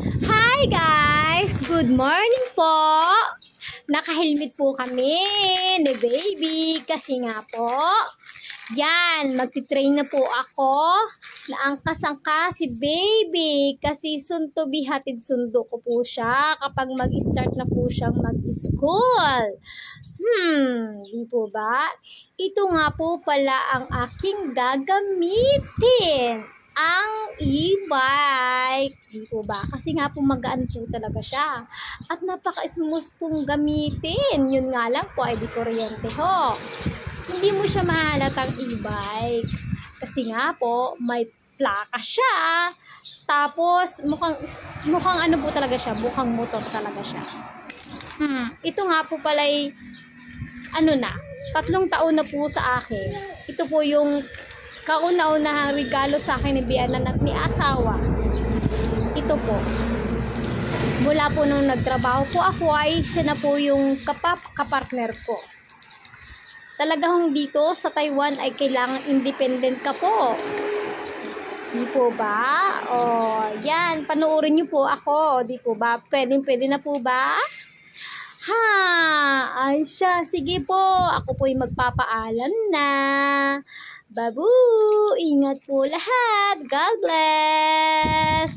Hi guys! Good morning po! Naka-helmet po kami ni baby kasi nga po, yan, magti-train na po ako na angkas-angkas si baby kasi soon to be hatid sundo ko po siya kapag mag-start na po siyang mag-school. Di po ba? Ito nga po pala ang aking gagamitin. Ang e-bike. Di po ba? Kasi nga po magaan po talaga siya. At napaka-smooth pong gamitin. Yun nga lang po ay di kuryente ho. Hindi mo siya mahalatang e-bike. Kasi nga po may plaka siya. Tapos mukhang ano po talaga siya. Mukhang motor talaga siya. Ito nga po pala ay ano na, 3 taon na po sa akin. Ito po yung kauna-unahang regalo sa akin ni Bianan at ni asawa. Ito po. Mula po nung nagtrabaho po ako ay siya na po yung kapartner ko. Talagang dito sa Taiwan ay kailangan independent ka po. Di po ba? O, yan. Panoorin niyo po ako. Di po ba? Pwede na po ba? Ha, ay siya. Sige po, ako po'y magpapaalam na. Babu, ingat po lahat. God bless.